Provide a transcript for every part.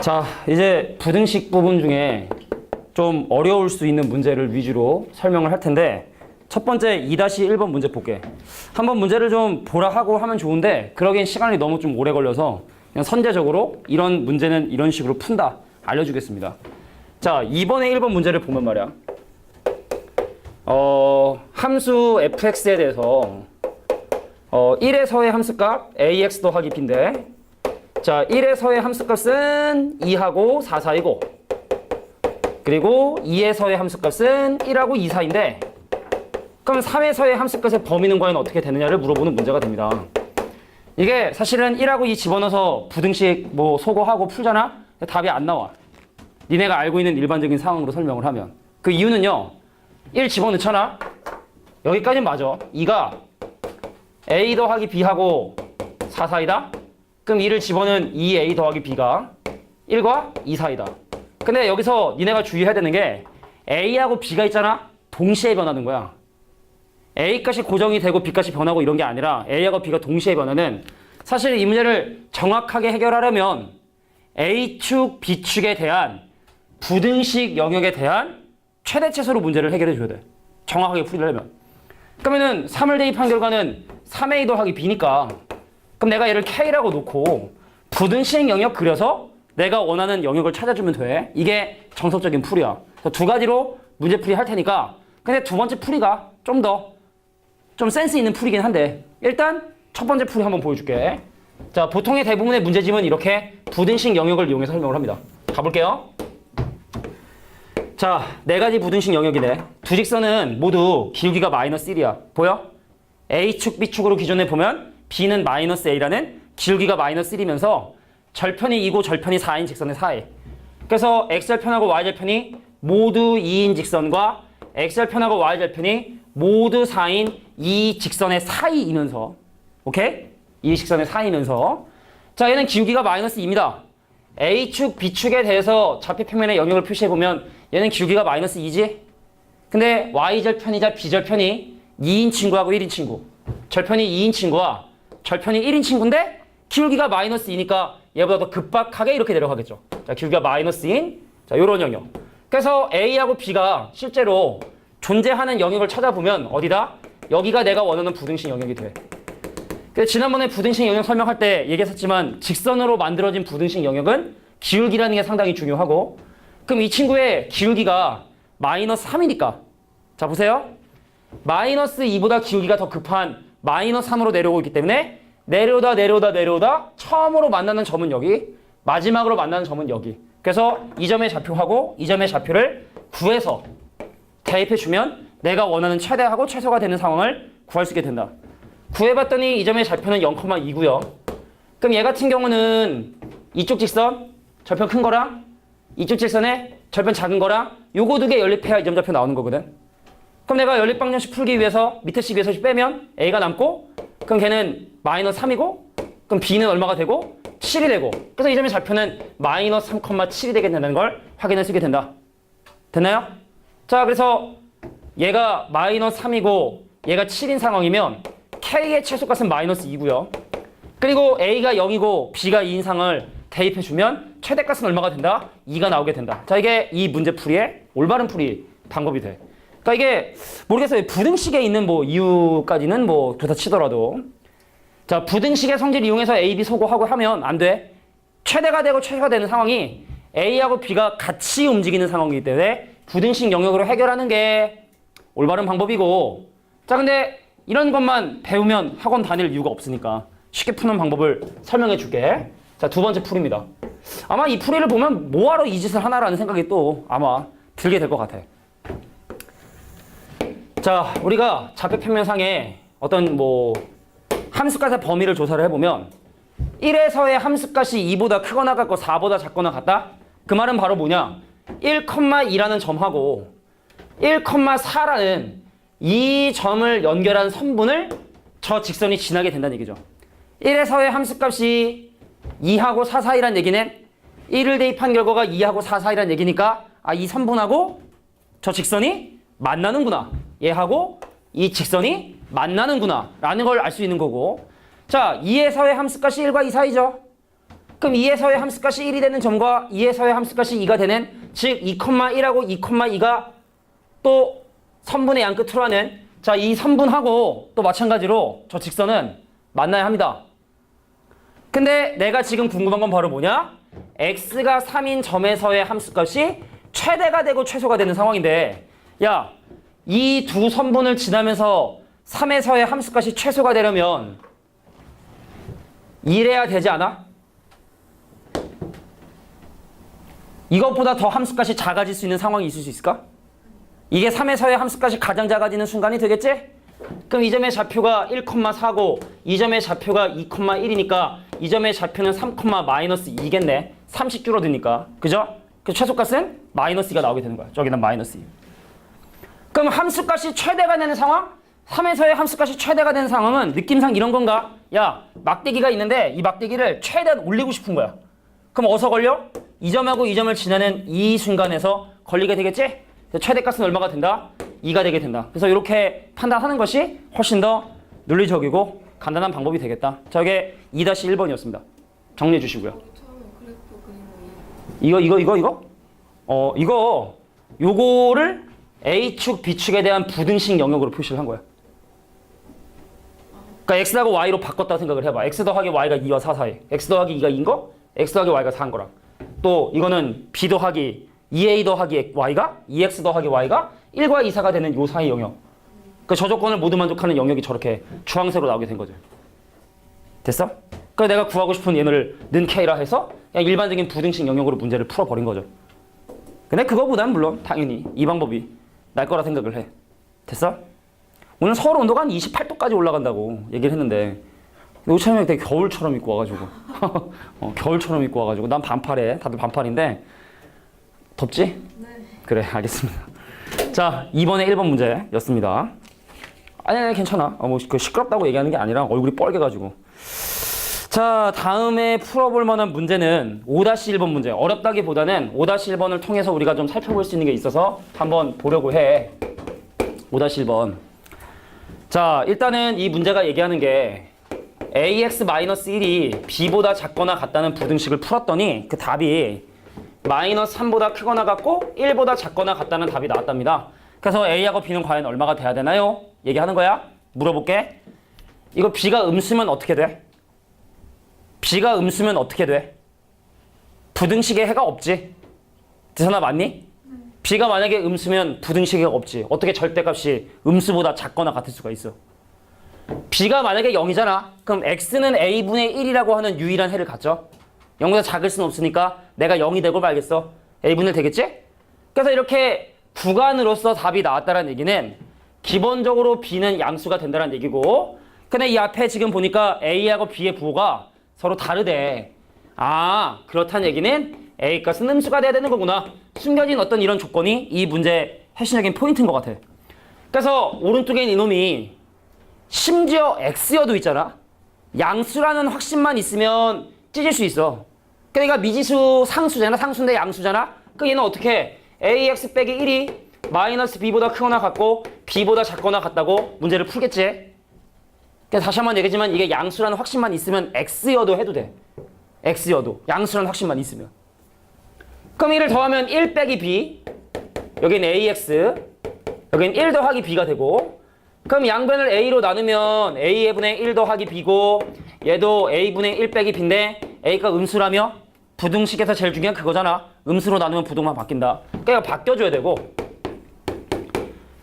자, 이제 부등식 부분 중에 좀 어려울 수 있는 문제를 위주로 설명을 할 텐데 첫 번째 2-1번 문제 볼게. 한번 문제를 좀 보라 하고 하면 좋은데 그러기엔 시간이 너무 좀 오래 걸려서 그냥 선제적으로 이런 문제는 이런 식으로 푼다 알려주겠습니다. 자, 이번에 1번 문제를 보면 말이야. 함수 fx에 대해서 1에서의 함수값 ax 더하기 b인데 자, 1에서의 함수값은 2하고 4 사이고 그리고 2에서의 함수값은 1하고 2 사이인데 그럼 3에서의 함수값의 범위는 과연 어떻게 되느냐를 물어보는 문제가 됩니다. 이게 사실은 1하고 2 집어넣어서 부등식 뭐 소거하고 풀잖아? 답이 안 나와. 니네가 알고 있는 일반적인 상황으로 설명을 하면. 그 이유는요. 1 집어넣잖아? 여기까지는 맞아. 2가 a 더하기 b하고 4 사이다? 그럼 2를 집어넣은 2a 더하기 b가 1과 2 사이다. 근데 여기서 니네가 주의해야 되는 게 a하고 b가 있잖아? 동시에 변하는 거야. a 값이 고정이 되고 b 값이 변하고 이런 게 아니라 a하고 b가 동시에 변하는 사실 이 문제를 정확하게 해결하려면 a축, b축에 대한 부등식 영역에 대한 최대치수로 문제를 해결해 줘야 돼. 정확하게 풀려면. 그러면은 3을 대입한 결과는 3a 더하기 b니까 그럼 내가 얘를 k라고 놓고 부등식 영역 그려서 내가 원하는 영역을 찾아주면 돼. 이게 정석적인 풀이야. 그래서 두 가지로 문제 풀이 할 테니까 근데 두 번째 풀이가 좀 더 좀 센스 있는 풀이긴 한데 일단 첫 번째 풀이 한번 보여줄게. 자, 보통의 대부분의 문제집은 이렇게 부등식 영역을 이용해서 설명을 합니다. 가볼게요. 자, 네 가지 부등식 영역이네. 두 직선은 모두 기울기가 마이너스 1이야. 보여? A축, B축으로 기존에 보면 B는 마이너스 A라는 기울기가 마이너스 1이면서 절편이 2고 절편이 4인 직선의 사이. 그래서 X절편하고 Y절편이 모두 2인 직선과 X절편하고 Y절편이 모두 4인 이 직선의 사이이면서 오케이? 이 직선의 사이면서 자, 얘는 기울기가 마이너스 2입니다. A축, B축에 대해서 좌표평면의 영역을 표시해보면 얘는 기울기가 마이너스 2지? 근데 Y절편이자 B절편이 2인 친구하고 1인 친구 절편이 2인 친구와 절편이 1인 친구인데 기울기가 마이너스 2니까 얘보다 더 급박하게 이렇게 내려가겠죠. 자, 기울기가 마이너스 2인 자, 요런 영역. 그래서 A하고 B가 실제로 존재하는 영역을 찾아보면 어디다? 여기가 내가 원하는 부등식 영역이 돼. 그래서 지난번에 부등식 영역 설명할 때 얘기했었지만 직선으로 만들어진 부등식 영역은 기울기라는 게 상당히 중요하고 그럼 이 친구의 기울기가 마이너스 3이니까 자, 보세요. 마이너스 2보다 기울기가 더 급한 마이너스 3으로 내려오고 있기 때문에 내려오다 처음으로 만나는 점은 여기 마지막으로 만나는 점은 여기. 그래서 이 점의 좌표하고 이 점의 좌표를 구해서 대입해주면 내가 원하는 최대하고 최소가 되는 상황을 구할 수 있게 된다. 구해봤더니 이 점의 좌표는 0,2고요. 그럼 얘 같은 경우는 이쪽 직선, 절편 큰 거랑 이쪽 직선에 절편 작은 거랑 요거 두 개 연립해야 이 점 좌표 나오는 거거든. 그럼 내가 연립방정식 풀기 위해서 밑에 식 위에서 빼면 A가 남고 그럼 걔는 마이너스 3이고 그럼 B는 얼마가 되고 7이 되고 그래서 이 점의 좌표는 마이너스 3,7이 되겠다는 걸 확인할 수 있게 된다. 됐나요? 자, 그래서 얘가 마이너스 3이고 얘가 7인 상황이면 K의 최소값은 마이너스 2고요. 그리고 A가 0이고 B가 2인 상을 대입해주면 최대값은 얼마가 된다? 2가 나오게 된다. 자, 이게 이 문제 풀이의 올바른 풀이 방법이 돼. 그러니까 이게 모르겠어요. 부등식에 있는 뭐 이유까지는 뭐 그렇다 치더라도 자, 부등식의 성질 이용해서 A, B 소거하고 하면 안 돼. 최대가 되고 최소가 되는 상황이 A하고 B가 같이 움직이는 상황이기 때문에 부등식 영역으로 해결하는 게 올바른 방법이고 자, 근데 이런 것만 배우면 학원 다닐 이유가 없으니까 쉽게 푸는 방법을 설명해 줄게. 자, 두 번째 풀입니다. 아마 이 풀이를 보면 뭐하러 이 짓을 하나라는 생각이 또 아마 들게 될 것 같아. 자, 우리가 좌표평면상에 어떤 뭐 함수값의 범위를 조사를 해보면 1에서의 함수값이 2보다 크거나 같고 4보다 작거나 같다? 그 말은 바로 뭐냐? 1,2라는 점하고 1,4라는 이 점을 연결한 선분을 저 직선이 지나게 된다는 얘기죠. 1에서의 함수값이 2하고 4 사이란 얘기는 1을 대입한 결과가 2하고 4 사이란 얘기니까 아, 이 선분하고 저 직선이 만나는구나. 얘하고 이 직선이 만나는구나 라는 걸 알 수 있는 거고 자, 2에서의 함수값이 1과 2 사이죠. 그럼 2에서의 함수값이 1이 되는 점과 2에서의 함수값이 2가 되는, 즉 2,1하고 2,2가 또 선분의 양 끝으로 하는, 자, 이 선분하고 또 마찬가지로 저 직선은 만나야 합니다. 근데 내가 지금 궁금한 건 바로 뭐냐? x가 3인 점에서의 함수값이 최대가 되고 최소가 되는 상황인데, 야, 이 두 선분을 지나면서 3에서의 함수값이 최소가 되려면 이래야 되지 않아? 이것보다 더 함수값이 작아질 수 있는 상황이 있을 수 있을까? 이게 3에서의 함수값이 가장 작아지는 순간이 되겠지? 그럼 이 점의 좌표가 1,4고 이 점의 좌표가 2,1이니까 이 점의 좌표는 3,-2겠네. 30 줄어드니까. 그죠? 그 최소값은 마이너스 2가 나오게 되는 거야. 저기는 마이너스 2. 그럼 함수값이 최대가 되는 상황? 3에서의 함수값이 최대가 되는 상황은 느낌상 이런 건가? 야, 막대기가 있는데 이 막대기를 최대한 올리고 싶은 거야. 그럼 어디서 걸려? 이 점하고 이 점을 지나는 이 순간에서 걸리게 되겠지? 최대값은 얼마가 된다? 2가 되게 된다. 그래서 이렇게 판단하는 것이 훨씬 더 논리적이고 간단한 방법이 되겠다. 저게 2-1번이었습니다. 정리해 주시고요. 요거를 A축, B축에 대한 부등식 영역으로 표시를 한 거야. 그러니까 X하고 Y로 바꿨다고 생각을 해봐. X 더하기 Y가 2와 4 사이. X 더하기 2가 2인 거, X 더하기 Y가 4인 거랑. 또 이거는 B 더하기 2A 더하기 Y가 2X 더하기 Y가 1과 2, 4가 되는 요 사이 영역. 그 저 조건을 모두 만족하는 영역이 저렇게 주황색으로 나오게 된 거죠. 됐어? 그래서 내가 구하고 싶은 얘를 는 K라 해서 그냥 일반적인 부등식 영역으로 문제를 풀어버린 거죠. 근데 그거보다는 물론 당연히 이 방법이 날 거라 생각을 해. 됐어? 오늘 서울 온도가 한 28도까지 올라간다고 얘기를 했는데 요참에 형이 되게 겨울처럼 입고 와가지고 겨울처럼 입고 와가지고 난 반팔해. 다들 반팔인데 덥지? 네. 그래, 알겠습니다. 자, 이번에 1번 문제였습니다. 아니, 괜찮아. 그 시끄럽다고 얘기하는 게 아니라 얼굴이 뻘개가지고. 자, 다음에 풀어볼 만한 문제는 5-1번 문제. 어렵다기보다는 5-1번을 통해서 우리가 좀 살펴볼 수 있는 게 있어서 한번 보려고 해. 5-1번. 자, 일단은 이 문제가 얘기하는 게 ax-1이 b보다 작거나 같다는 부등식을 풀었더니 그 답이 마이너스 3보다 크거나 같고 1보다 작거나 같다는 답이 나왔답니다. 그래서 A하고 B는 과연 얼마가 돼야 되나요? 얘기하는 거야. 물어볼게. 이거 B가 음수면 어떻게 돼? B가 음수면 어떻게 돼? 부등식에 해가 없지. 대선아 맞니? B가 만약에 음수면 부등식에 해가 없지. 어떻게 절대값이 음수보다 작거나 같을 수가 있어? B가 만약에 0이잖아. 그럼 X는 A분의 1이라고 하는 유일한 해를 갖죠. 0보다 작을 수는 없으니까 내가 0이 되고 말겠어. A분의 되겠지? 그래서 이렇게 구간으로서 답이 나왔다는 얘기는 기본적으로 B는 양수가 된다는 얘기고, 근데 이 앞에 지금 보니까 A하고 B의 부호가 서로 다르대. 아, 그렇다는 얘기는 A 값은 음수가 돼야 되는 거구나. 숨겨진 어떤 이런 조건이 이 문제의 핵심적인 포인트인 것 같아. 그래서 오른쪽에 있는 이놈이 심지어 X여도 있잖아. 양수라는 확신만 있으면 찢을 수 있어. 그러니까 미지수 상수잖아. 상수인데 양수잖아. 그 얘는 어떻게 ax 빼기 1이 마이너스 b보다 크거나 같고 b보다 작거나 같다고 문제를 풀겠지. 그러니까 다시 한번 얘기하지만 이게 양수라는 확신만 있으면 x여도 해도 돼. x여도 양수라는 확신만 있으면. 그럼 1을 더하면 1 빼기 b, 여기는 ax, 여기는 1 더하기 b가 되고, 그럼 양변을 a로 나누면 a의 분의 1 더하기 b고 얘도 a분의 1 빼기 b인데 a가 음수라며 부등식에서 제일 중요한 그거잖아. 음수로 나누면 부등만 바뀐다. 그러니까 바뀌어줘야 되고,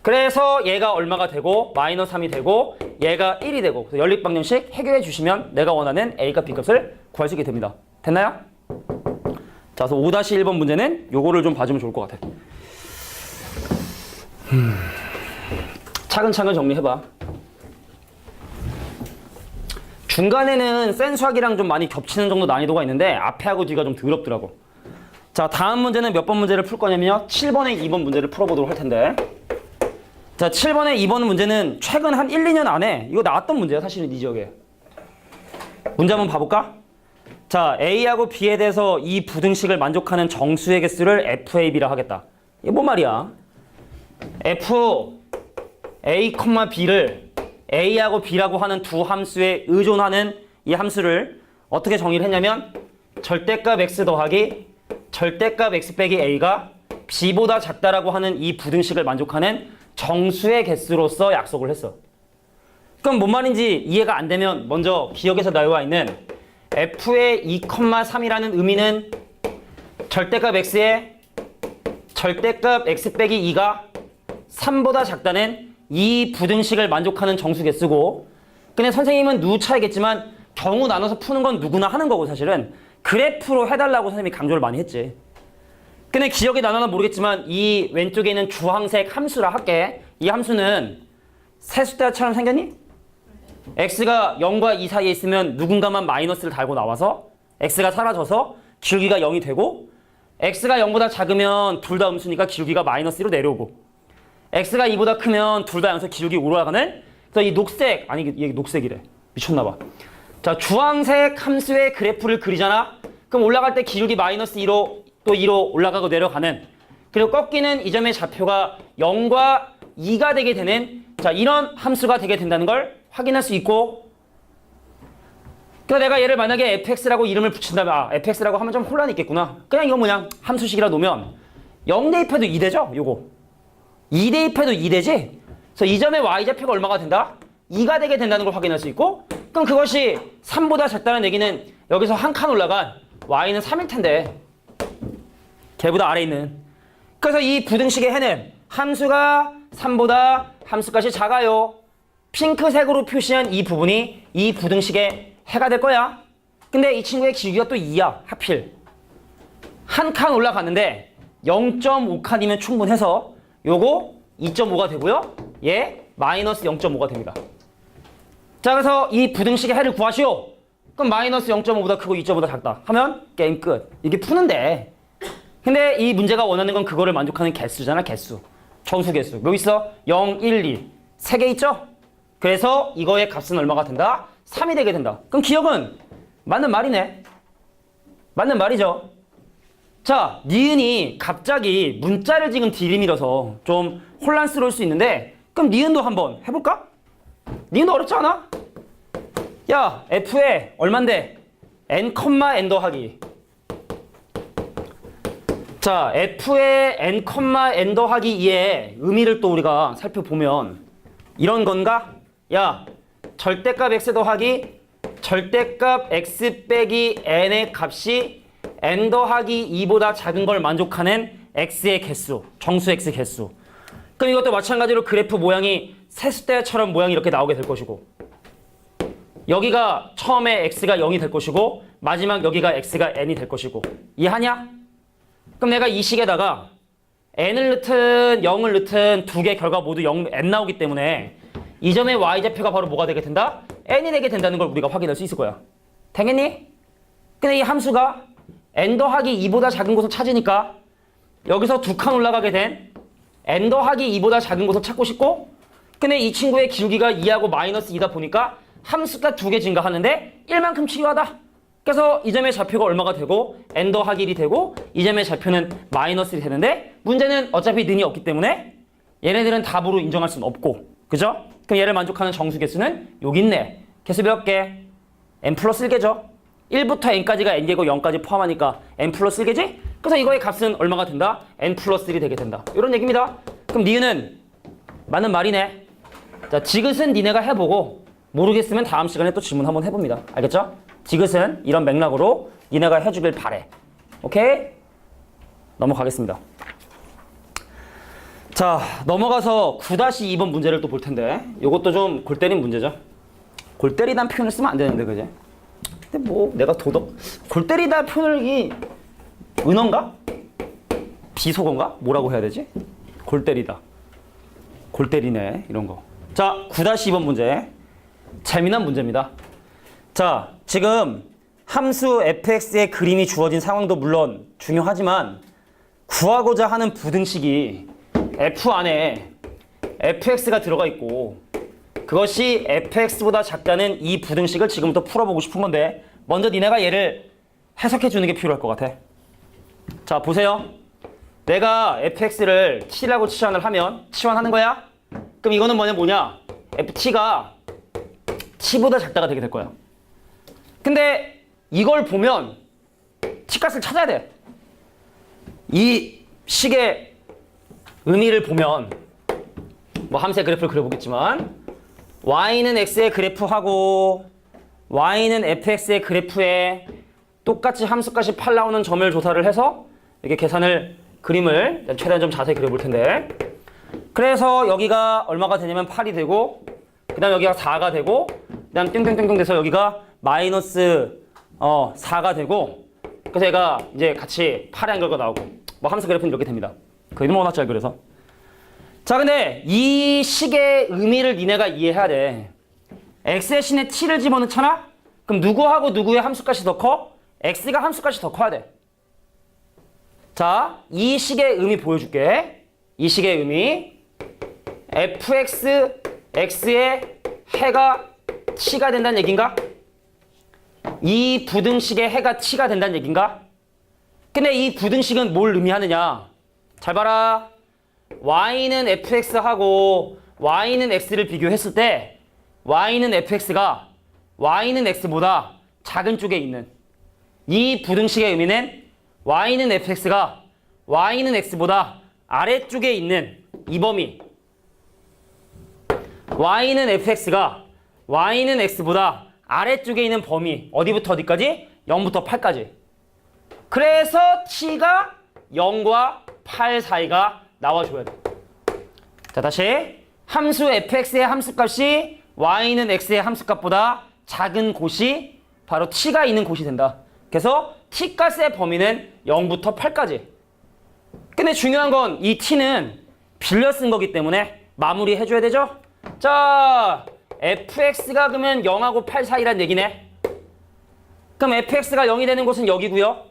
그래서 얘가 얼마가 되고 마이너스 3이 되고 얘가 1이 되고, 그래서 연립방정식 해결해 주시면 내가 원하는 a값 b값을 구할 수 있게 됩니다. 됐나요? 자, 그래서 5-1번 문제는 요거를 좀 봐주면 좋을 것 같아. 차근차근 정리해봐. 중간에는 센 수학이랑 좀 많이 겹치는 정도 난이도가 있는데 앞에 하고 뒤가 좀 더럽더라고. 자, 다음 문제는 몇 번 문제를 풀 거냐면요. 7번에 2번 문제를 풀어보도록 할 텐데. 자, 7번에 2번 문제는 최근 한 1, 2년 안에 이거 나왔던 문제야. 사실은 이 지역에. 문제 한번 봐볼까? 자, A하고 B에 대해서 이 부등식을 만족하는 정수의 개수를 FAB라 하겠다. 이게 뭔 말이야? F A, B를 A하고 B라고 하는 두 함수에 의존하는 이 함수를 어떻게 정의를 했냐면, 절대값 x 더하기 절대값 x 빼기 a가 b보다 작다라고 하는 이 부등식을 만족하는 정수의 개수로서 약속을 했어. 그럼 뭔 말인지 이해가 안 되면 먼저 기억에서 나와 있는 f의 2,3이라는 의미는 절대값 x의 절대값 x 빼기 2가 3보다 작다는 이 부등식을 만족하는 정수 개수고, 근데 선생님은 누구 차이겠지만 경우 나눠서 푸는 건 누구나 하는 거고, 사실은 그래프로 해달라고 선생님이 강조를 많이 했지. 근데 기억이 나나 모르겠지만 이 왼쪽에 있는 주황색 함수라 할게. 이 함수는 세숫대처럼 생겼니? x가 0과 2 사이에 있으면 누군가만 마이너스를 달고 나와서 x가 사라져서 기울기가 0이 되고, x가 0보다 작으면 둘 다 음수니까 기울기가 마이너스 1로 내려오고, x가 2보다 크면 둘 다 0에서 기울기 올라가는, 그래서 이 녹색, 아니 이게 녹색이래. 미쳤나봐. 자, 주황색 함수의 그래프를 그리잖아? 그럼 올라갈 때 기울기 마이너스 2로 또 2로 올라가고 내려가는, 그리고 꺾이는 이 점의 좌표가 0과 2가 되게 되는, 자, 이런 함수가 되게 된다는 걸 확인할 수 있고, 그러니까 내가 얘를 만약에 fx라고 이름을 붙인다면, 아, fx라고 하면 좀 혼란이 있겠구나. 그냥 이거 뭐냐, 함수식이라 놓으면 0 대입해도 2 되죠? 요거 2 대입해도 2 되지? 그래서 이 점의 y좌표가 얼마가 된다? 2가 되게 된다는 걸 확인할 수 있고, 그럼 그것이 3보다 작다는 얘기는 여기서 한 칸 올라간 y는 3일 텐데, 걔보다 아래 있는. 그래서 이 부등식의 해는 함수가 3보다 함수값이 작아요. 핑크색으로 표시한 이 부분이 이 부등식의 해가 될 거야. 근데 이 친구의 기울기가 또 2야. 하필 한 칸 올라갔는데 0.5칸이면 충분해서 요거 2.5가 되고요. 얘 마이너스 0.5가 됩니다. 자, 그래서 이 부등식의 해를 구하시오. 그럼 마이너스 0.5보다 크고 2.5보다 작다 하면 게임 끝. 이게 푸는데, 근데 이 문제가 원하는 건 그거를 만족하는 개수잖아. 개수, 정수 개수. 여기 있어 0, 1, 2 세 개 있죠? 그래서 이거의 값은 얼마가 된다? 3이 되게 된다. 그럼 기억은 맞는 말이네. 맞는 말이죠. 자, 니은이 갑자기 문자를 지금 들이밀어서 좀 혼란스러울 수 있는데, 그럼 니은도 한번 해볼까? 니은도 어렵지 않아? 야, f에 얼만데? n, n 더하기. 자, f의 n, n 더하기 2의 의미를 또 우리가 살펴보면 이런 건가? 야, 절대값 x 더하기 절대값 x 빼기 n의 값이 n 더하기 2보다 작은 걸 만족하는 x의 개수, 정수 x 개수. 그럼 이것도 마찬가지로 그래프 모양이 세숫대처럼 모양이 이렇게 나오게 될 것이고, 여기가 처음에 x가 0이 될 것이고 마지막 여기가 x가 n이 될 것이고. 이해하냐? 그럼 내가 이 식에다가 n을 넣든 0을 넣든 두 개 결과 모두 0, n 나오기 때문에 이 점의 y좌표가 바로 뭐가 되게 된다? n이 되게 된다는 걸 우리가 확인할 수 있을 거야. 되겠니? 근데 이 함수가 n 더하기 2보다 작은 곳을 찾으니까 여기서 두 칸 올라가게 된 n 더하기 2보다 작은 곳을 찾고 싶고, 근데 이 친구의 기울기가 2하고 마이너스 2다 보니까 함수가 두 개 증가하는데 1만큼 필요하다. 그래서 이 점의 좌표가 얼마가 되고 n 더하기 1이 되고 이 점의 좌표는 마이너스 1이 되는데, 문제는 어차피 는이 없기 때문에 얘네들은 답으로 인정할 수는 없고, 그죠? 그럼 얘를 만족하는 정수 개수는 여기 있네. 개수 몇 개? n 플러스 1개죠. 1부터 n까지가 n개고 0까지 포함하니까 n 플러스 1개지? 그래서 이거의 값은 얼마가 된다? n 플러스 1이 되게 된다. 이런 얘기입니다. 그럼 니은은 맞는 말이네. 자, 지그슨 니네가 해보고 모르겠으면 다음 시간에 또 질문 한번 해봅니다. 알겠죠? 지그슨 이런 맥락으로 니네가 해주길 바래. 오케이? 넘어가겠습니다. 자, 넘어가서 9-2번 문제를 또 볼 텐데, 이것도 좀 골 때린 문제죠. 골 때리다는 표현을 쓰면 안 되는데, 그지? 근데 뭐 내가 골 때리다 표현이 은어인가? 비속어인가? 뭐라고 해야 되지? 골 때리다, 골 때리네, 이런 거. 자, 9-2번 문제. 재미난 문제입니다. 자, 지금 함수 fx의 그림이 주어진 상황도 물론 중요하지만 구하고자 하는 부등식이 f 안에 fx가 들어가 있고 그것이 fx보다 작다는 이 부등식을 지금부터 풀어보고 싶은 건데, 먼저 니네가 얘를 해석해 주는 게 필요할 것 같아. 자, 보세요. 내가 fx를 t라고 치환을 하면 치환하는 거야? 그럼 이거는 뭐냐? ft가 t보다 작다가 되게 될 거야. 근데 이걸 보면 t값을 찾아야 돼. 이 식의 의미를 보면 뭐 함수의 그래프를 그려보겠지만 y는 x의 그래프하고 y는 fx의 그래프에 똑같이 함수값이 8 나오는 점을 조사를 해서 이렇게 계산을 그림을 최대한 좀 자세히 그려볼 텐데 그래서 여기가 얼마가 되냐면 8이 되고 그 다음 여기가 4가 되고 그 다음 띵띵띵띵 돼서 여기가 마이너스 4가 되고 그래서 얘가 이제 같이 8의 한글과 나오고 뭐 함수 그래프는 이렇게 됩니다. 그래도 뭐 워낙 잘 그려서 자 근데 이 식의 의미를 니네가 이해해야 돼. x의 신에 t를 집어넣잖아? 그럼 누구하고 누구의 함수값이 더 커? x가 함수값이 더 커야 돼. 자, 이 식의 의미 보여줄게. 이 식의 의미 fx, x의 해가 t가 된다는 얘긴가? 이 부등식의 해가 t가 된다는 얘긴가? 근데 이 부등식은 뭘 의미하느냐? 잘 봐라. y는 fx하고 y는 x를 비교했을 때 y는 fx가 y는 x보다 작은 쪽에 있는 이 부등식의 의미는 y는 fx가 y는 x보다 아래쪽에 있는 이 범위 y는 fx가 y는 x보다 아래쪽에 있는 범위 어디부터 어디까지? 0부터 8까지. 그래서 t가 0과 8 사이가 나와줘야 돼. 자 다시 함수 fx의 함수값이 y는 x의 함수값보다 작은 곳이 바로 t가 있는 곳이 된다. 그래서 t값의 범위는 0부터 8까지. 근데 중요한 건 이 t는 빌려 쓴 거기 때문에 마무리 해줘야 되죠? 자 fx가 그러면 0하고 8 사이란 얘기네. 그럼 fx가 0이 되는 곳은 여기고요.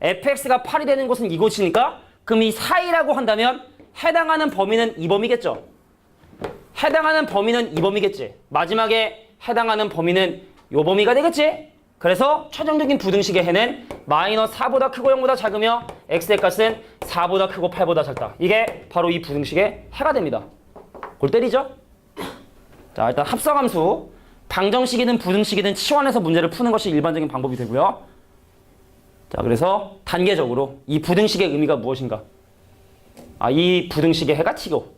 fx가 8이 되는 곳은 이곳이니까 그럼 이 사이라고 한다면 해당하는 범위는 이 범위겠죠. 해당하는 범위는 이 범위겠지. 마지막에 해당하는 범위는 요 범위가 되겠지. 그래서 최종적인 부등식의 해는 마이너스 4보다 크고 0보다 작으며 x의 값은 4보다 크고 8보다 작다. 이게 바로 이 부등식의 해가 됩니다. 골 때리죠? 자 일단 합성함수 방정식이든 부등식이든 치환해서 문제를 푸는 것이 일반적인 방법이 되고요. 자 그래서 단계적으로 이 부등식의 의미가 무엇인가? 이 부등식의 해가 t고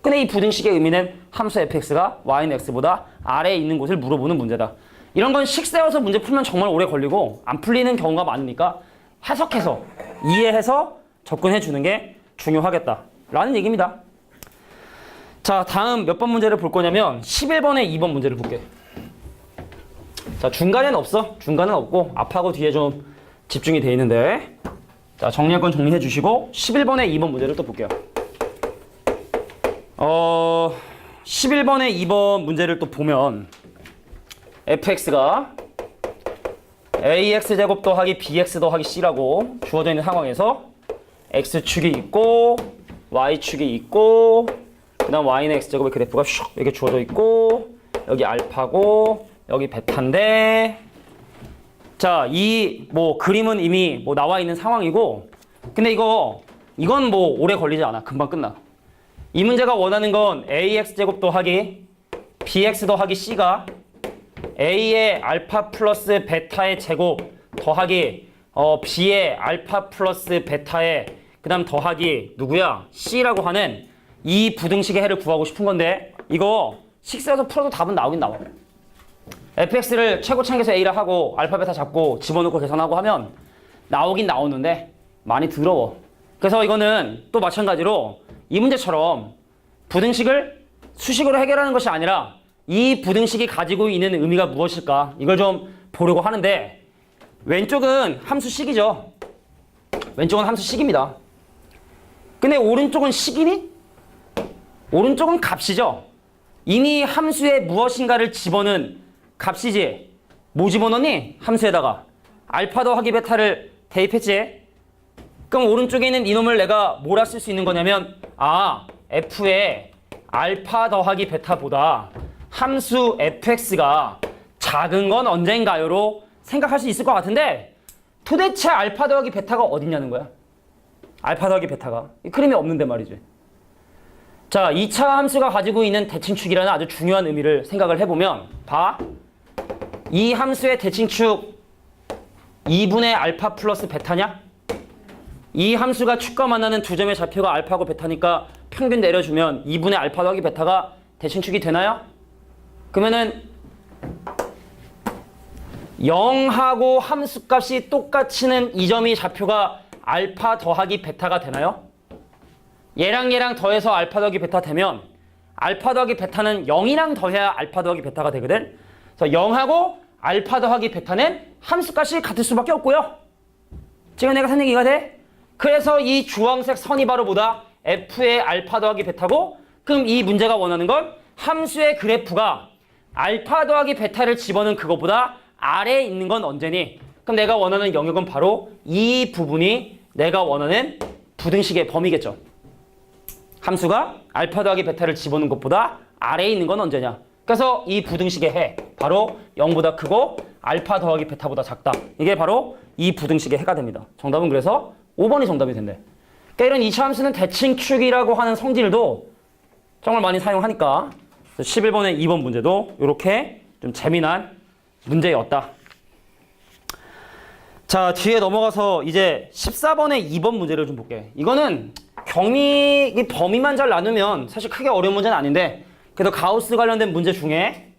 근데 이 부등식의 의미는 함수 fx가 y는 x보다 아래에 있는 곳을 물어보는 문제다. 이런 건 식 세워서 문제 풀면 정말 오래 걸리고 안 풀리는 경우가 많으니까 해석해서 이해해서 접근해 주는 게 중요하겠다라는 얘기입니다. 자 다음 몇 번 문제를 볼 거냐면 11번에 2번 문제를 볼게. 자 중간에는 없어. 중간은 없고 앞하고 뒤에 좀 집중이 돼 있는데 자 정리할 건 정리해 주시고 11번에 2번 문제를 또 볼게요. 11번에 2번 문제를 또 보면 fx가 ax 제곱 더하기 bx 더하기 c라고 주어져 있는 상황에서 x축이 있고 y축이 있고 그 다음 y는 x제곱의 그래프가 슉 이렇게 주어져 있고 여기 알파고 여기 베타인데 자 이 뭐 그림은 이미 뭐 나와 있는 상황이고 근데 이건 뭐 오래 걸리지 않아. 금방 끝나. 이 문제가 원하는 건 ax 제곱 더하기 bx 더하기 c가 a의 알파 플러스 베타의 제곱 더하기 b의 알파 플러스 베타의 그 다음 더하기 누구야? c라고 하는 이 부등식의 해를 구하고 싶은 건데 이거 식 세워서 풀어도 답은 나오긴 나와. fx를 최고차항에서 a라 하고 알파 베타 잡고 집어넣고 계산하고 하면 나오긴 나오는데 많이 더러워. 그래서 이거는 또 마찬가지로 이 문제처럼 부등식을 수식으로 해결하는 것이 아니라 이 부등식이 가지고 있는 의미가 무엇일까 이걸 좀 보려고 하는데 왼쪽은 함수식이죠. 왼쪽은 함수식입니다. 근데 오른쪽은 식이니? 오른쪽은 값이죠. 이미 함수에 무엇인가를 집어넣은 값이지. 뭐 집어넣니? 함수에다가 알파 더하기 베타를 대입했지. 그럼 오른쪽에 있는 이놈을 내가 뭐라 쓸 수 있는 거냐면 f의 알파 더하기 베타보다 함수 fx가 작은 건 언젠가요로 생각할 수 있을 것 같은데 도대체 알파 더하기 베타가 어딨냐는 거야. 알파 더하기 베타가 이 그림이 없는데 말이지. 자 2차 함수가 가지고 있는 대칭축이라는 아주 중요한 의미를 생각을 해보면 봐. 이 함수의 대칭축 2분의 알파 플러스 베타냐? 이 함수가 축과 만나는 두 점의 좌표가 알파고 베타니까 평균 내려주면 2분의 알파 더하기 베타가 대칭축이 되나요? 그러면은 0하고 함수값이 똑같이는 이 점이 좌표가 알파 더하기 베타가 되나요? 얘랑 더해서 알파 더하기 베타 되면 알파 더하기 베타는 0이랑 더해야 알파 더하기 베타가 되거든. 그래서 0하고 알파 더하기 베타는 함수값이 같을 수밖에 없고요. 지금 내가 산 얘기가 돼? 그래서 이 주황색 선이 바로 뭐다? f의 알파 더하기 베타고, 그럼 이 문제가 원하는 건 함수의 그래프가 알파 더하기 베타를 집어넣은 그거보다 아래에 있는 건 언제니? 그럼 내가 원하는 영역은 바로 이 부분이 내가 원하는 부등식의 범위겠죠. 함수가 알파 더하기 베타를 집어넣은 것보다 아래에 있는 건 언제냐? 그래서 이 부등식의 해, 바로 0보다 크고 알파 더하기 베타보다 작다. 이게 바로 이 부등식의 해가 됩니다. 정답은 그래서 5번이 정답이 된대. 그러니까 이런 2차 함수는 대칭축이라고 하는 성질도 정말 많이 사용하니까 11번의 2번 문제도 이렇게 좀 재미난 문제였다. 자, 뒤에 넘어가서 이제 14번의 2번 문제를 좀 볼게. 이거는 이 범위만 잘 나누면 사실 크게 어려운 문제는 아닌데, 그래도 가우스 관련된 문제 중에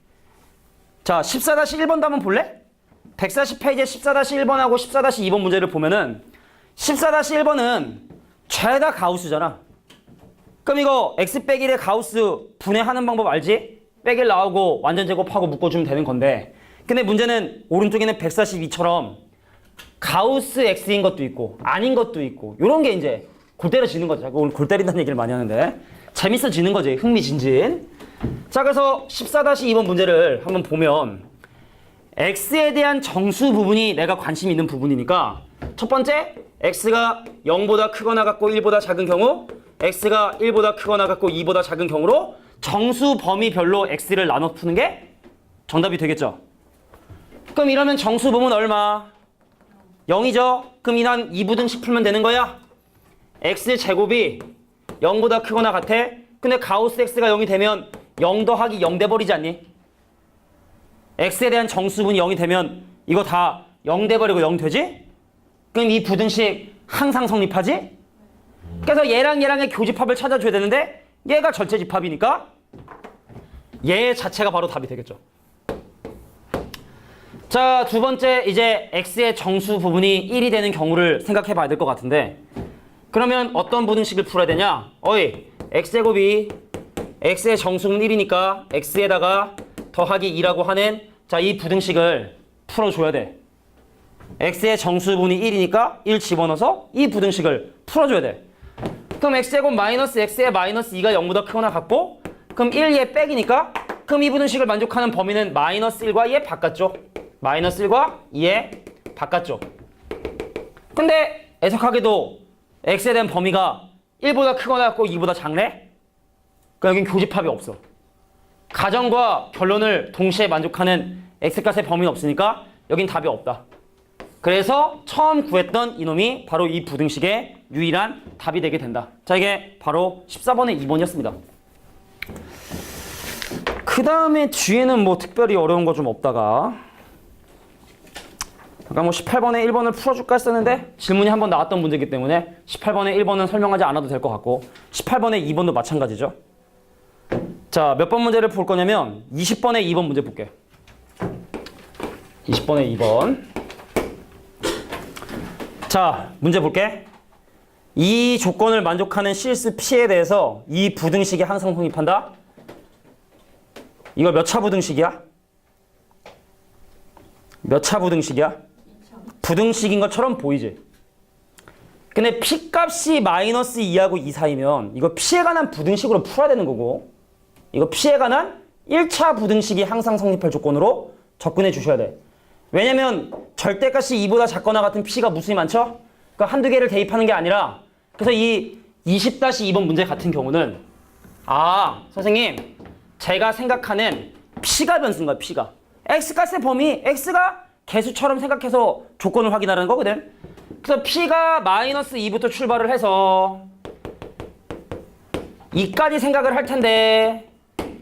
자, 14-1번도 한번 볼래? 140페이지에 14-1번하고 14-2번 문제를 보면은 14-1번은 죄다 가우스잖아. 그럼 이거 x 빼기 1의 가우스 분해하는 방법 알지? 빼기 1 나오고 완전 제곱하고 묶어주면 되는 건데, 근데 문제는 오른쪽에는 142처럼 가우스 x인 것도 있고 아닌 것도 있고 이런 게 이제 골 때려지는 거죠. 오늘 골 때린다는 얘기를 많이 하는데 재밌어지는 거지. 흥미진진. 자, 그래서 14-2번 문제를 한번 보면 x에 대한 정수 부분이 내가 관심 있는 부분이니까 첫 번째, x가 0보다 크거나 같고 1보다 작은 경우, x가 1보다 크거나 같고 2보다 작은 경우로 정수 범위별로 x를 나눠 푸는 게 정답이 되겠죠. 그럼 이러면 정수 부분 얼마? 0이죠. 그럼 이난 2부등식 풀면 되는 거야. x제곱이 0보다 크거나 같아. 근데 가우스 x가 0이 되면 0 더하기 0 돼버리지 않니? x에 대한 정수분이 0이 되면 이거 다 0 돼버리고 0 되지? 그럼 이 부등식 항상 성립하지? 그래서 얘랑의 교집합을 찾아줘야 되는데 얘가 전체 집합이니까 얘 자체가 바로 답이 되겠죠. 자, 두 번째, 이제 x의 정수 부분이 1이 되는 경우를 생각해 봐야 될 것 같은데, 그러면 어떤 부등식을 풀어야 되냐? x제곱이 x의 정수는 1이니까 x에다가 더하기 2라고 하는 자, 이 부등식을 풀어줘야 돼. x의 정수분이 1이니까 1 집어넣어서 이 부등식을 풀어줘야 돼. 그럼 x제곱 마이너스 x의 마이너스 2가 0보다 크거나 같고, 그럼 1, 얘 백이니까 그럼 이 부등식을 만족하는 범위는 마이너스 1과 얘 바깥쪽, 마이너스 1과 2의 바깥쪽. 근데 애석하게도 x에 대한 범위가 1보다 크거나 같고 2보다 작네? 그럼 여긴 교집합이 없어. 가정과 결론을 동시에 만족하는 x값의 범위는 없으니까 여긴 답이 없다. 그래서 처음 구했던 이놈이 바로 이 부등식의 유일한 답이 되게 된다. 자, 이게 바로 14번의 2번이었습니다. 그 다음에 뒤에는 뭐 특별히 어려운 거 좀 없다가, 아까 뭐 18번에 1번을 풀어줄까 했었는데 질문이 한번 나왔던 문제이기 때문에 18번에 1번은 설명하지 않아도 될 것 같고 18번에 2번도 마찬가지죠. 자, 몇 번 문제를 볼 거냐면 20번에 2번 문제 볼게. 20번에 2번. 자, 문제 볼게. 이 조건을 만족하는 실수 P에 대해서 이 부등식이 항상 성립한다. 이거 몇 차 부등식이야? 몇 차 부등식이야? 부등식인 것처럼 보이지? 근데 P값이 마이너스 2하고 2 사이면 이거 P에 관한 부등식으로 풀어야 되는 거고, 이거 P에 관한 1차 부등식이 항상 성립할 조건으로 접근해 주셔야 돼. 왜냐면 절대값이 2보다 작거나 같은 P가 무수히 많죠? 그러니까 한두 개를 대입하는 게 아니라, 그래서 이 20-2번 문제 같은 경우는 선생님 제가 생각하는 P가 변수인 거야. P가 X값의 범위, X가 개수처럼 생각해서 조건을 확인하는 거거든. 그래서 P가 마이너스 2부터 출발을 해서 2까지 생각을 할 텐데,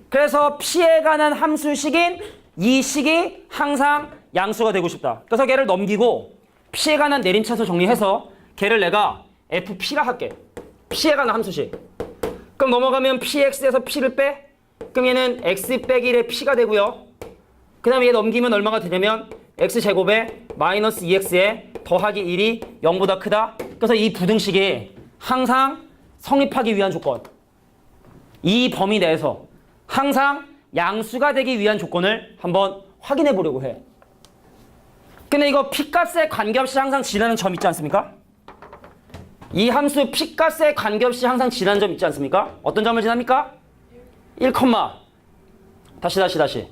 그래서 P에 관한 함수식인 이 식이 항상 양수가 되고 싶다. 그래서 걔를 넘기고 P에 관한 내림차수 정리해서 걔를 내가 FP라 할게. P에 관한 함수식. 그럼 넘어가면 PX에서 P를 빼? 그럼 얘는 X 빼기 1의 P가 되고요. 그 다음에 얘 넘기면 얼마가 되냐면 X제곱에 마이너스 2X에 더하기 1이 0보다 크다. 그래서 이 부등식이 항상 성립하기 위한 조건. 이 범위 내에서 항상 양수가 되기 위한 조건을 한번 확인해 보려고 해. 근데 이거 P값에 관계없이 항상 지나는 점 있지 않습니까? 이 함수 P값에 관계없이 항상 지나는 점 있지 않습니까? 어떤 점을 지납니까? 1, 다시.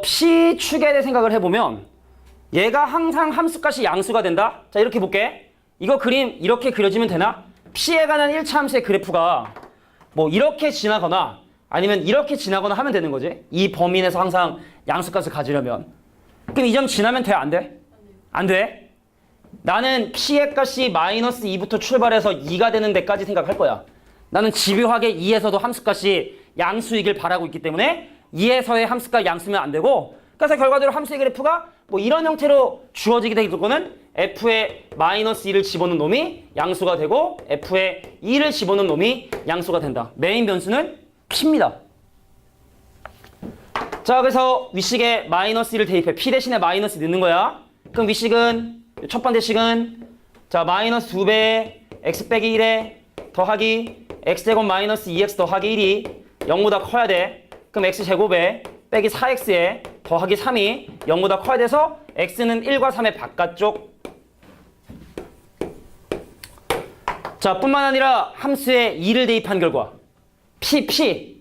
P축에 대해 생각을 해보면 얘가 항상 함수값이 양수가 된다? 자, 이렇게 볼게. 이거 그림 이렇게 그려지면 되나? P에 관한 1차 함수의 그래프가 뭐 이렇게 지나거나 아니면 이렇게 지나거나 하면 되는 거지. 이 범위 내에서 항상 양수값을 가지려면. 그럼 이 점 지나면 돼? 안 돼? 안 돼. 나는 P의 값이 마이너스 2부터 출발해서 2가 되는 데까지 생각할 거야. 나는 집요하게 2에서도 함수값이 양수이길 바라고 있기 때문에 2에서의 함수값 양수면 안 되고, 그래서 결과적으로 함수의 그래프가 뭐 이런 형태로 주어지게 되는 거는 F에 마이너스 2를 집어넣은 놈이 양수가 되고 F에 2를 집어넣은 놈이 양수가 된다. 메인 변수는 P입니다. 자, 그래서 위식에 마이너스 1을 대입해. P 대신에 마이너스 넣는 거야. 그럼 위식은 첫 번째 식은 자 마이너스 2배 x 빼기 1에 더하기 x제곱 마이너스 2x 더하기 1이 0보다 커야 돼. 그럼 x제곱에 빼기 4x에 더하기 3이 0보다 커야 돼서 x는 1과 3의 바깥쪽. 자, 뿐만 아니라 함수에 2를 대입한 결과 P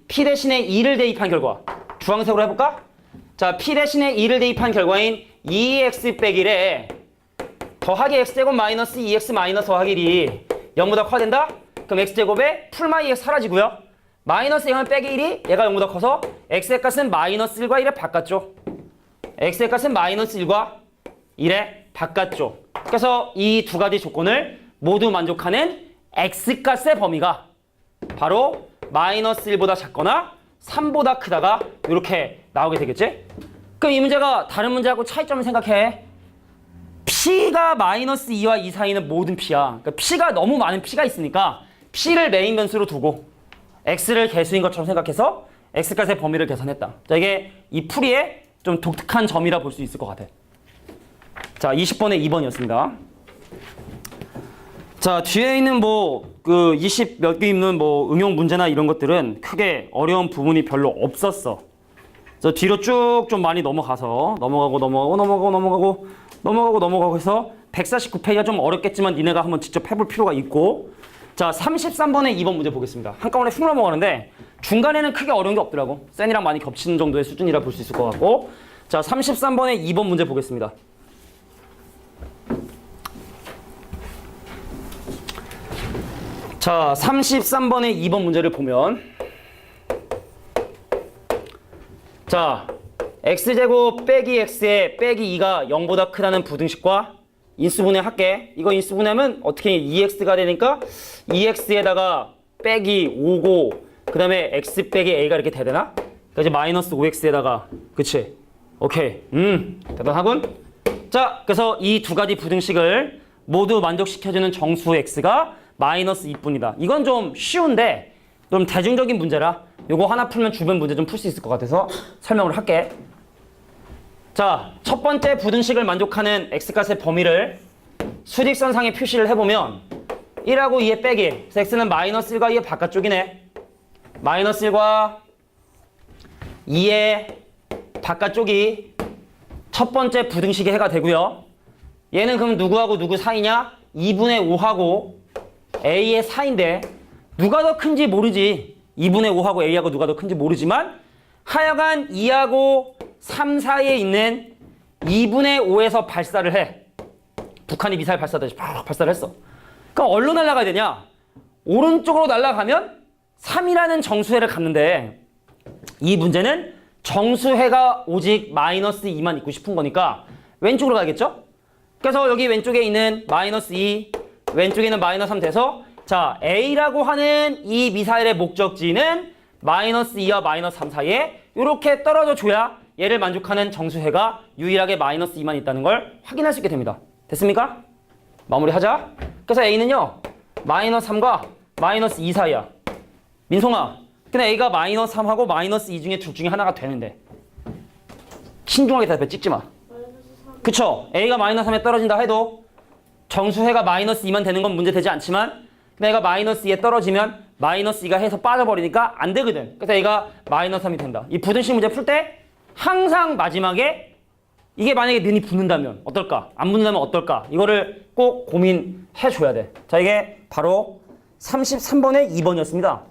대신에 2를 대입한 결과 주황색으로 해볼까? 자, P 대신에 2를 대입한 결과인 2x 빼기 1에 더하기 x제곱 마이너스 2x 마이너스 더하기 1이 0보다 커야 된다? 그럼 x제곱에 풀마이 x 사라지고요. 마이너스 0은 빼기 1이 얘가 0보다 커서 x의 값은 마이너스 1과 1의 바깥쪽. x의 값은 마이너스 1과 1의 바깥쪽. 그래서 이 두 가지 조건을 모두 만족하는 x값의 범위가 바로 마이너스 1보다 작거나 3보다 크다가 이렇게 나오게 되겠지? 그럼 이 문제가 다른 문제하고 차이점을 생각해. P가 마이너스 2와 2 사이는 모든 P야. 그러니까 P가 너무 많은 P가 있으니까 P를 메인 변수로 두고 X를 개수인 것처럼 생각해서 X값의 범위를 계산했다. 자, 이게 이 풀이의 좀 독특한 점이라 볼 수 있을 것 같아. 자, 20번에 2번이었습니다. 자, 뒤에 있는 그 20 몇 개 있는 응용 문제나 이런 것들은 크게 어려운 부분이 별로 없었어. 그래서 뒤로 쭉 좀 많이 넘어가서 넘어가고 해서 149페이지가 좀 어렵겠지만 니네가 한번 직접 해볼 필요가 있고. 자, 33번에 2번 문제 보겠습니다. 한꺼번에 훅 넘어가는데 중간에는 크게 어려운 게 없더라고. 쌤이랑 많이 겹치는 정도의 수준이라 볼 수 있을 것 같고. 자, 33번에 2번 문제 보겠습니다. 자, 33번에 2번 문제를 보면 자, x제곱 빼기 x에 빼기 2가 0보다 크다는 부등식과 인수분해 할게. 이거 인수분해하면 어떻게 2x가 되니까 2x에다가 빼기 5고 그 다음에 x 빼기 a가 이렇게 돼야 되나? 그러니까 이제 마이너스 5x에다가 그치? 오케이. 대단하군. 자, 그래서 이 두 가지 부등식을 모두 만족시켜주는 정수 x가 마이너스 2뿐이다. 이건 좀 쉬운데 좀 대중적인 문제라 요거 하나 풀면 주변 문제 좀 풀 수 있을 것 같아서 설명을 할게. 자, 첫 번째 부등식을 만족하는 x값의 범위를 수직선상에 표시를 해보면 1하고 2의 빼기, 그래서 x는 마이너스 1과 2의 바깥쪽이네. 마이너스 1과 2의 바깥쪽이 첫 번째 부등식의 해가 되고요. 얘는 그럼 누구하고 누구 사이냐? 2분의 5하고 a의 사이인데 누가 더 큰지 모르지. 2분의 5하고 a하고 누가 더 큰지 모르지만 하여간 2하고 3 사이에 있는 2분의 5에서 발사를 해. 북한이 미사일 발사하듯이 팍 발사를 했어. 그럼 어디로 날아가야 되냐? 오른쪽으로 날아가면 3이라는 정수해를 갖는데 이 문제는 정수해가 오직 마이너스 2만 있고 싶은 거니까 왼쪽으로 가겠죠? 그래서 여기 왼쪽에 있는 마이너스 2, 왼쪽에 있는 마이너스 3 돼서 자, A라고 하는 이 미사일의 목적지는 마이너스 2와 마이너스 3 사이에 이렇게 떨어져 줘야 얘를 만족하는 정수해가 유일하게 마이너스 2만 있다는 걸 확인할 수 있게 됩니다. 됐습니까? 마무리하자. 그래서 A는요. 마이너스 3과 마이너스 2 사이야. 민송아. 근데 A가 마이너스 3하고 마이너스 2 중에 둘 중에 하나가 되는데. 신중하게 대답해. 찍지 마. 그쵸? A가 마이너스 3에 떨어진다 해도 정수해가 마이너스 2만 되는 건 문제 되지 않지만 근데 A가 마이너스 2에 떨어지면 마이너스 2가 해서 빠져버리니까 안 되거든. 그래서 A가 마이너스 3이 된다. 이 부등식 문제 풀 때 항상 마지막에 이게 만약에 는이 붙는다면 어떨까? 안 붙는다면 어떨까? 이거를 꼭 고민해 줘야 돼. 자, 이게 바로 33번의 2번이었습니다.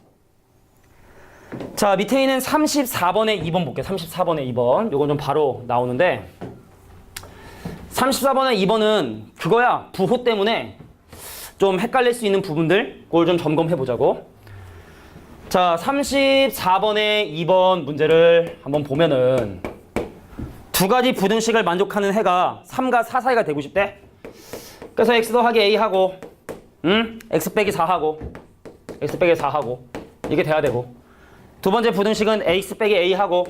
자, 밑에 있는 34번의 2번 볼게요. 34번의 2번. 요건 좀 바로 나오는데 34번의 2번은 그거야. 부호 때문에 좀 헷갈릴 수 있는 부분들 그걸 좀 점검해 보자고. 자, 34번의 2번 문제를 한번 보면은 두 가지 부등식을 만족하는 해가 3과 4 사이가 되고 싶대. 그래서 x 더하기 a 하고 x 빼기 4 하고 x 빼기 4 하고 이게 돼야 되고 두 번째 부등식은 x 빼기 a 하고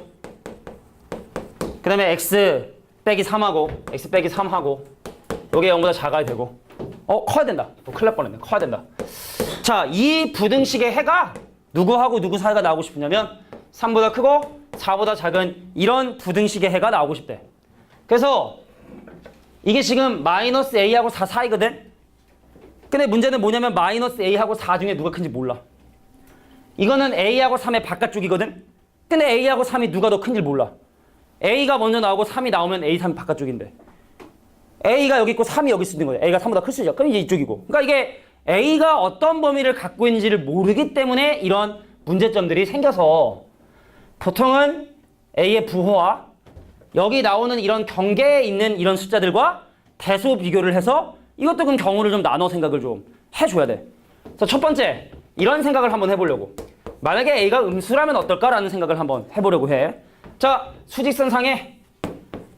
그 다음에 x 빼기 3 하고 x 빼기 3 하고 요게 0보다 작아야 되고 커야 된다. 또 큰일 날 뻔했네. 커야 된다. 자, 이 부등식의 해가 누구하고 누구 사이가 나오고 싶으냐면 3보다 크고 4보다 작은 이런 부등식의 해가 나오고 싶대. 그래서 이게 지금 마이너스 a하고 4 사이거든. 근데 문제는 뭐냐면 마이너스 a하고 4 중에 누가 큰지 몰라. 이거는 a하고 3의 바깥쪽이거든. 근데 a하고 3이 누가 더 큰지 몰라. a가 먼저 나오고 3이 나오면 a, 3이 바깥쪽인데 a가 여기 있고 3이 여기 있는 거예요. a가 3보다 클 수 있죠. 그럼 이제 이쪽이고. 그러니까 이게 a가 어떤 범위를 갖고 있는지를 모르기 때문에 이런 문제점들이 생겨서 보통은 a의 부호와 여기 나오는 이런 경계에 있는 이런 숫자들과 대소 비교를 해서 이것도 그럼 경우를 좀 나눠 생각을 좀 해줘야 돼. 그래서 첫 번째, 이런 생각을 한번 해보려고. 만약에 a가 음수라면 어떨까라는 생각을 한번 해보려고 해. 자, 수직선상에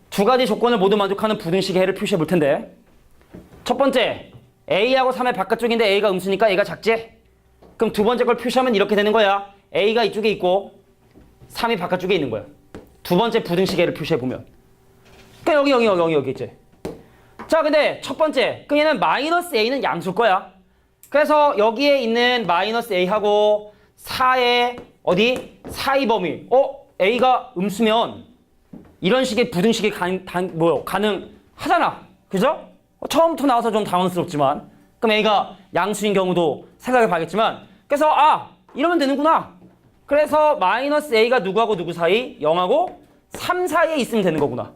두 가지 조건을 모두 만족하는 부등식의 해를 표시해 볼 텐데 첫 번째, a하고 3의 바깥쪽인데 a가 음수니까 a가 작지? 그럼 두 번째 걸 표시하면 이렇게 되는 거야. a가 이쪽에 있고 3이 바깥쪽에 있는 거야. 두 번째 부등식의 해를 표시해 보면 그러니까 여기 있지. 자, 근데 첫 번째, 그럼 얘는 마이너스 a는 양수일 거야. 그래서 여기에 있는 마이너스 a하고 4의 어디? 사이 범위. a가 음수면 이런 식의 부등식이 가능하잖아. 그죠? 처음부터 나와서 좀 당황스럽지만 그럼 a가 양수인 경우도 생각해 봐야겠지만 그래서 이러면 되는구나. 그래서 마이너스 a가 누구하고 누구 사이? 0하고 3 사이에 있으면 되는 거구나.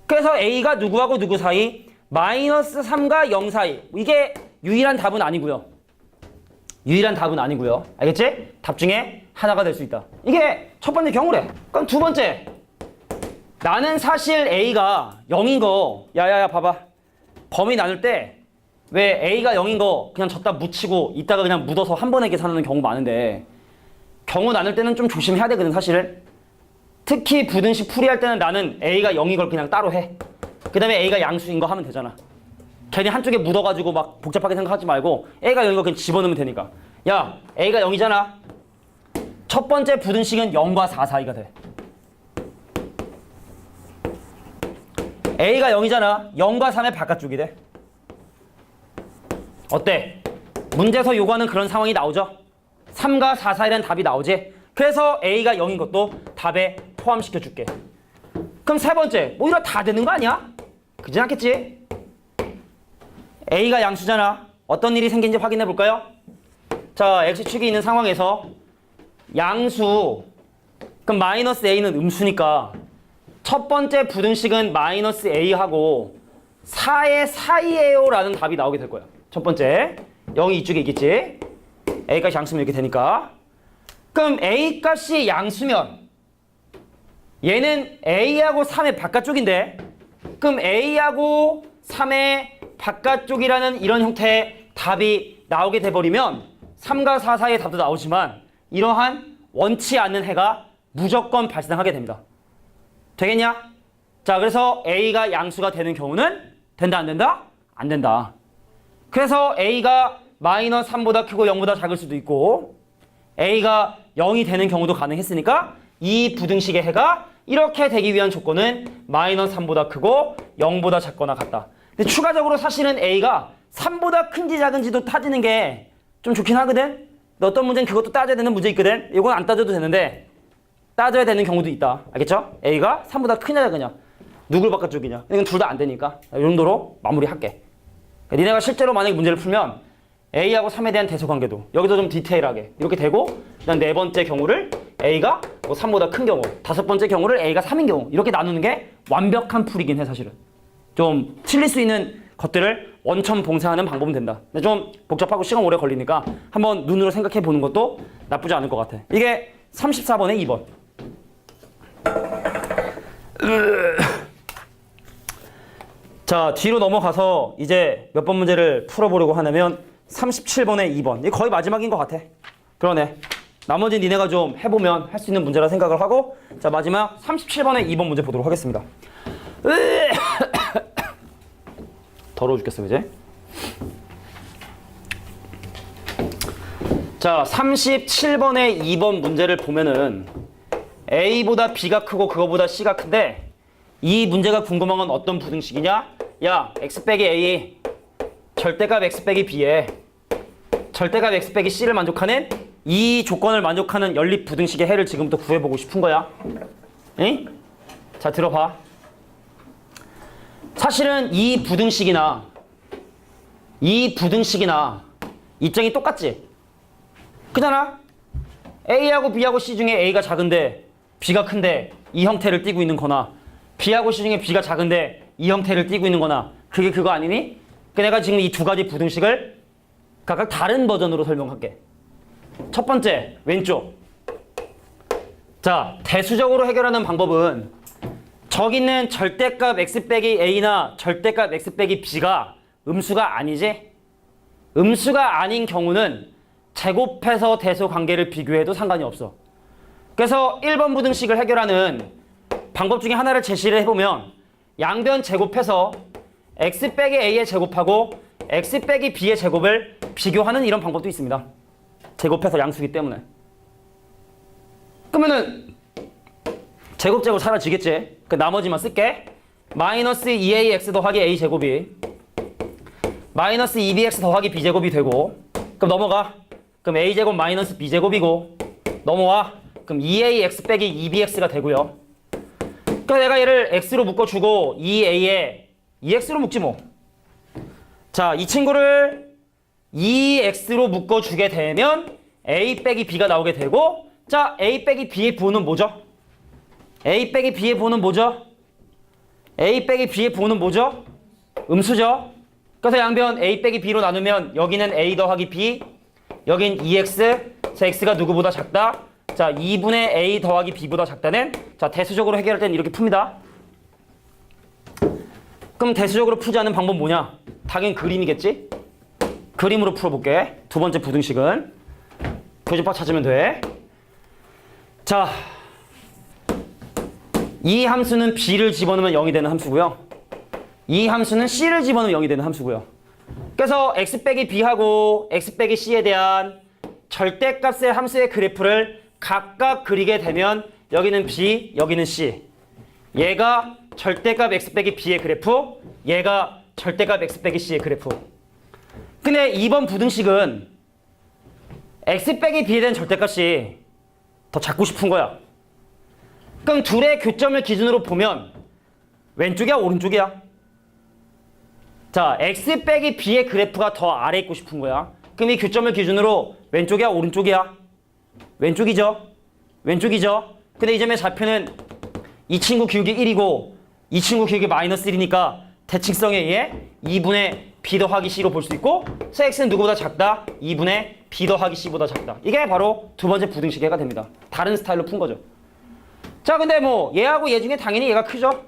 그래서 a가 누구하고 누구 사이? 마이너스 3과 0 사이. 이게 유일한 답은 아니고요. 유일한 답은 아니고요. 알겠지? 답 중에 하나가 될 수 있다. 이게 첫 번째 경우래. 그럼 두 번째, 나는 사실 a가 0인 거 야야야 봐봐. 범위 나눌 때 왜 a가 0인 거 그냥 졌다 묻히고 이따가 그냥 묻어서 한 번에 계산하는 경우 많은데 경우 나눌 때는 좀 조심해야 되거든 사실은. 특히 부등식 풀이할 때는 나는 a가 0인 걸 그냥 따로 해. 그 다음에 a가 양수인 거 하면 되잖아. 괜히 한쪽에 묻어가지고 막 복잡하게 생각하지 말고 a가 0인 거 그냥 집어넣으면 되니까. 야, a가 0이잖아. 첫 번째 부등식은 0과 4 사이가 돼. a가 0이잖아. 0과 3의 바깥쪽이 돼. 어때? 문제에서 요구하는 그런 상황이 나오죠? 3과 4 사이라는 답이 나오지? 그래서 a가 0인 것도 답에 포함시켜 줄게. 그럼 세 번째, 뭐 이거 다 되는 거 아니야? 그러진 않겠지? a가 양수잖아. 어떤 일이 생긴지 확인해 볼까요? 자, x축이 있는 상황에서 양수, 그럼 마이너스 a는 음수니까 첫 번째 부등식은 마이너스 a하고 4의 사이에요 라는 답이 나오게 될 거야. 첫 번째, 0이 이쪽에 있겠지? a값이 양수면 이렇게 되니까. 그럼 a값이 양수면 얘는 a하고 3의 바깥쪽인데 그럼 a하고 3의 바깥쪽이라는 이런 형태의 답이 나오게 돼버리면 3과 4 사이의 답도 나오지만 이러한 원치 않는 해가 무조건 발생하게 됩니다. 되겠냐? 자, 그래서 a가 양수가 되는 경우는 된다, 안 된다? 안 된다. 그래서 a가 마이너스 3보다 크고 0보다 작을 수도 있고 a가 0이 되는 경우도 가능했으니까 이 부등식의 해가 이렇게 되기 위한 조건은 마이너스 3보다 크고 0보다 작거나 같다. 근데 추가적으로 사실은 A가 3보다 큰지 작은지도 따지는 게 좀 좋긴 하거든. 근데 어떤 문제는 그것도 따져야 되는 문제 있거든. 이건 안 따져도 되는데 따져야 되는 경우도 있다. 알겠죠? A가 3보다 크냐 작으냐, 누굴 바깥쪽이냐, 이건 둘 다 안 되니까 이 정도로 마무리할게. 니네가 실제로 만약에 문제를 풀면 A하고 3에 대한 대소관계도 여기서 좀 디테일하게 이렇게 되고, 그다음 네 번째 경우를 A가 뭐 3보다 큰 경우, 다섯 번째 경우를 A가 3인 경우 이렇게 나누는 게 완벽한 풀이긴 해. 사실은 좀 틀릴 수 있는 것들을 원천 봉쇄하는 방법은 된다. 근데 좀 복잡하고 시간 오래 걸리니까 한번 눈으로 생각해 보는 것도 나쁘지 않을 것 같아. 이게 34번에 2번. 자, 뒤로 넘어가서 이제 몇 번 문제를 풀어보려고 하냐면 37번에 2번. 이게 거의 마지막인 것 같아. 그러네. 나머지 니네가 좀 해보면 할 수 있는 문제라 생각을 하고, 자, 마지막 37번에 2번 문제 보도록 하겠습니다. 더러워 죽겠어, 그제? 자, 37번에 2번 문제를 보면은 A보다 B가 크고 그거보다 C가 큰데, 이 문제가 궁금한 건 어떤 부등식이냐? 야, X 빼기 A 절대값 X 빼기 B에 절대값 X 빼기 C를 만족하는 이 조건을 만족하는 연립 부등식의 해를 지금부터 구해보고 싶은 거야. 응? 자, 들어봐. 사실은 이 부등식이나 입장이 똑같지? 그잖아? A하고 B하고 C 중에 A가 작은데 B가 큰데 이 형태를 띠고 있는 거나, B하고 C 중에 B가 작은데 이 형태를 띠고 있는 거나, 그게 그거 아니니? 그 내가 지금 이 두 가지 부등식을 각각 다른 버전으로 설명할게. 첫 번째, 왼쪽. 자, 대수적으로 해결하는 방법은 저기 있는 절대값 X 빼기 A나 절대값 X 빼기 B가 음수가 아니지? 음수가 아닌 경우는 제곱해서 대소 관계를 비교해도 상관이 없어. 그래서 1번 부등식을 해결하는 방법 중에 하나를 제시를 해보면 양변 제곱해서 X 빼기 A의 제곱하고 X 빼기 B의 제곱을 비교하는 이런 방법도 있습니다. 제곱해서 양수기 때문에. 그러면은 제곱 사라지겠지? 그 나머지만 쓸게. 마이너스 2ax 더하기 a 제곱이 마이너스 2bx 더하기 b 제곱이 되고, 그럼 넘어가. 그럼 a 제곱 마이너스 b 제곱이고, 넘어와. 그럼 2ax 빼기 2bx가 되고요. 그러니까 내가 얘를 x로 묶어주고 2a에 2x로 묶지 뭐. 자, 이 친구를 2x로 묶어주게 되면 a 빼기 b가 나오게 되고, 자, a 빼기 b의 부호는 뭐죠? a 빼기 b의 부호는 뭐죠? a 빼기 b의 부호는 뭐죠? 음수죠. 그래서 양변 a 빼기 b로 나누면 여기는 a 더하기 b, 여긴 2x, 자, x가 누구보다 작다. 자, 2분의 a 더하기 b보다 작다는, 자, 대수적으로 해결할 때는 이렇게 풉니다. 그럼 대수적으로 푸지 않는 방법 뭐냐? 당연히 그림이겠지? 그림으로 풀어볼게. 두 번째 부등식은 교집합 찾으면 돼. 자, 이 함수는 b를 집어넣으면 0이 되는 함수고요. 이 함수는 c를 집어넣으면 0이 되는 함수고요. 그래서 x 빼기 b하고 x 빼기 c에 대한 절대값의 함수의 그래프를 각각 그리게 되면 여기는 b, 여기는 c. 얘가 절대값 x 빼기 b의 그래프, 얘가 절대값 x 빼기 c의 그래프. 근데 2번 부등식은 x 빼기 b에 대한 절대값이 더 작고 싶은 거야. 그럼 둘의 교점을 기준으로 보면 왼쪽이야, 오른쪽이야? 자, x 빼기 b의 그래프가 더 아래에 있고 싶은 거야. 그럼 이 교점을 기준으로 왼쪽이야, 오른쪽이야? 왼쪽이죠? 왼쪽이죠? 근데 이 점의 좌표는 이 친구 기울기 1이고 이 친구 기울기 마이너스 1이니까 대칭성에 의해 2분의 b 더하기 c로 볼 수 있고, 그래서 x는 누구보다 작다? 2분의 b 더하기 c보다 작다. 이게 바로 두 번째 부등식해가 됩니다. 다른 스타일로 푼 거죠. 자, 근데 뭐 얘하고 얘 중에 당연히 얘가 크죠?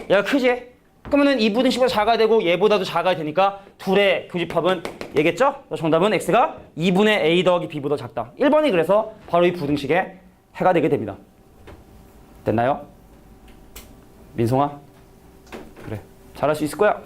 얘가 크지? 그러면은 이 부등식보다 작아야 되고 얘보다도 작아야 되니까 둘의 교집합은 얘겠죠? 정답은 x가 2분의 a 더하기 b보다 작다. 1번이 그래서 바로 이 부등식의 해가 되게 됩니다. 됐나요? 민송아? 그래, 잘할 수 있을 거야.